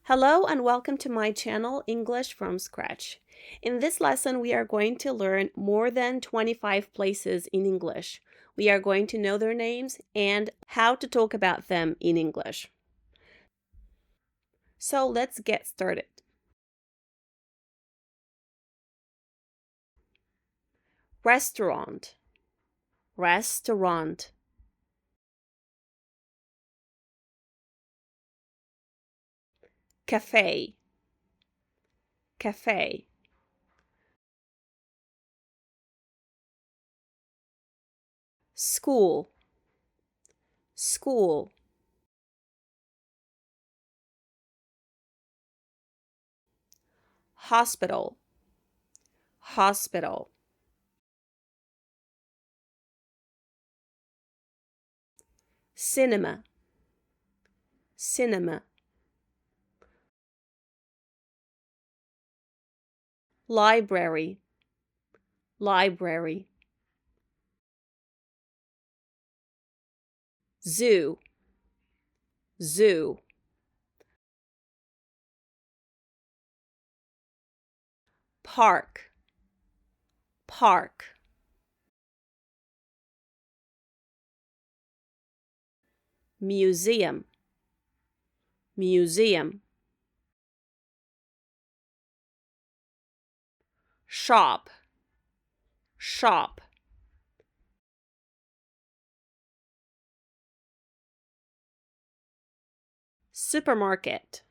Hello and welcome to my channel, English from Scratch. In this lesson, we are going to learn more than 25 places in English. We are going to know their names and how to talk about them in English. So let's get started. Restaurant, restaurant. Cafe, cafe. School, school. Hospital, hospital. Cinema, cinema. Library, library. Zoo, zoo. Park, park. Museum, museum. Shop, shop. Supermarket,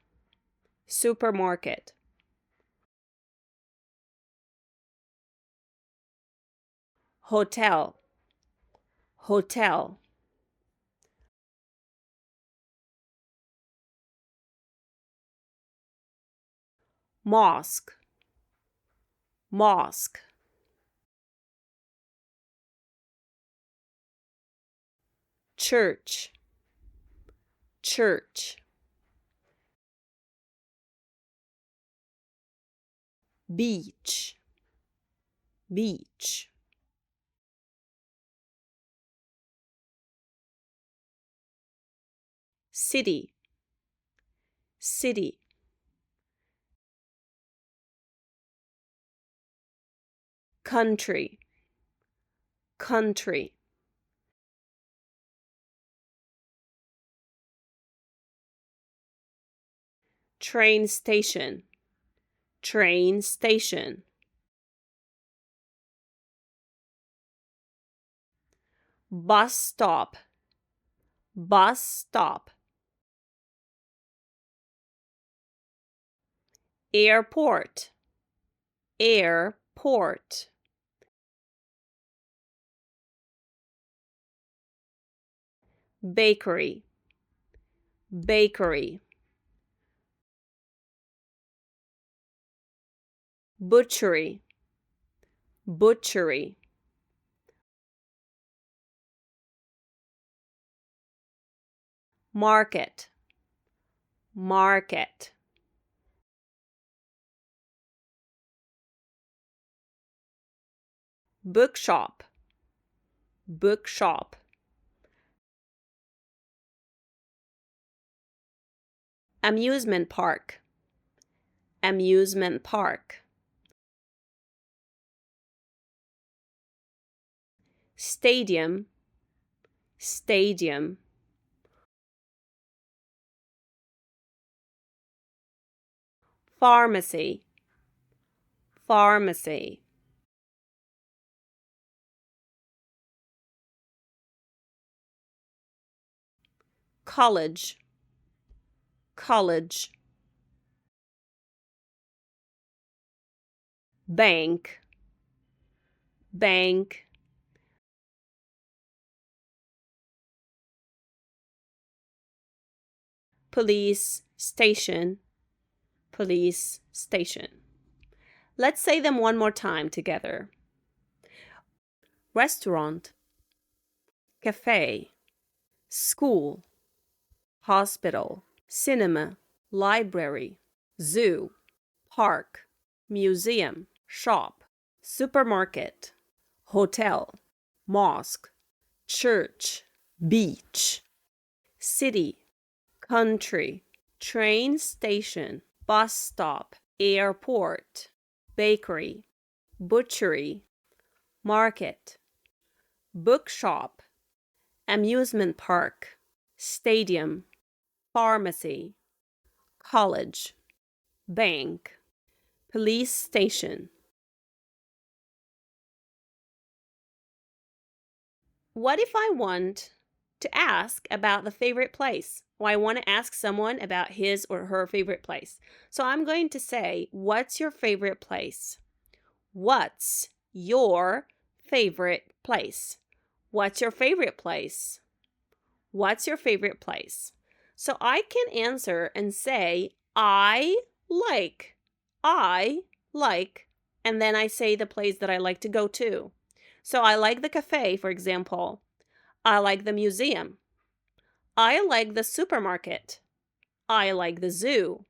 supermarket. Hotel, hotel. Mosque, mosque. Church, church. Beach, beach. City, city. Country, country. Train station, train station. Bus stop, bus stop. Airport, airport. Bakery, bakery. Butchery, butchery. Market, market. Bookshop, bookshop. Amusement park, amusement park. Stadium, stadium. Pharmacy, pharmacy. College, college. Bank, bank. Police station, police station. Let's say them one more time together. Restaurant, cafe, school, hospital, cinema, library, zoo, park, museum, shop, supermarket, hotel, mosque, church, beach, city, country, train station, bus stop, airport, bakery, butchery, market, bookshop, amusement park, stadium, pharmacy, college, bank, police station. What if I want to ask about the favorite place? Or I want to ask someone about his or her favorite place. So I'm going to say, what's your favorite place? What's your favorite place? What's your favorite place? What's your favorite place? So I can answer and say, I like, and then I say the place that I like to go to. So I like the cafe, for example. I like the museum. I like the supermarket. I like the zoo.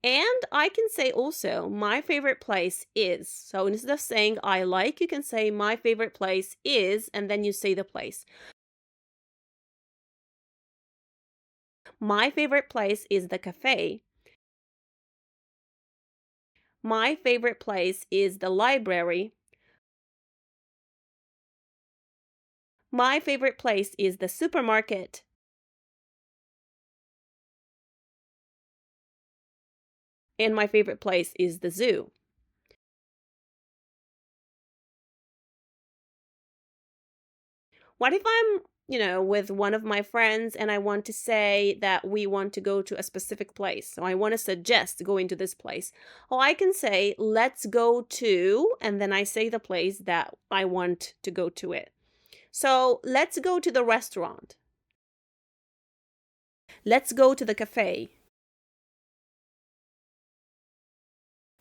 And I can say also, my favorite place is. So instead of saying I like, you can say my favorite place is, and then you say the place. My favorite place is the cafe. My favorite place is the library. My favorite place is the supermarket. And my favorite place is the zoo. What if I'm, with one of my friends and I want to say that we want to go to a specific place? So I want to suggest going to this place. Well, I can say, let's go to, and then I say the place that I want to go to it. So let's go to the restaurant. Let's go to the cafe.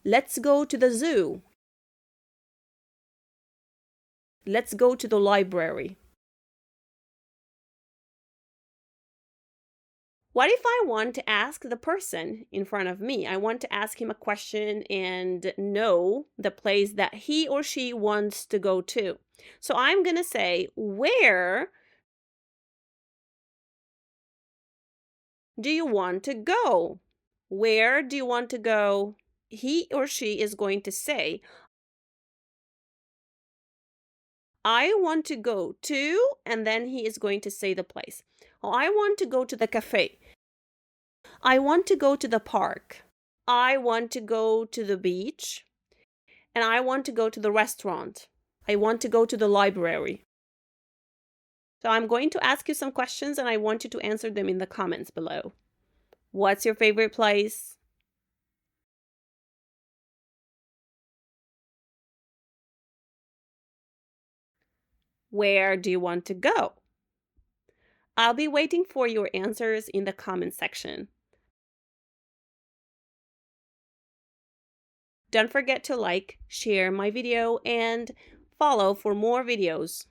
Let's go to the zoo. Let's go to the library. What if I want to ask the person in front of me? I want to ask him a question and know the place that he or she wants to go to. So I'm going to say, where do you want to go? Where do you want to go? He or she is going to say, I want to go to, and then he is going to say the place. I want to go to the cafe. I want to go to the park. I want to go to the beach. And I want to go to the restaurant. I want to go to the library. So I'm going to ask you some questions and I want you to answer them in the comments below. What's your favorite place? Where do you want to go? I'll be waiting for your answers in the comment section. Don't forget to like, share my video, and follow for more videos.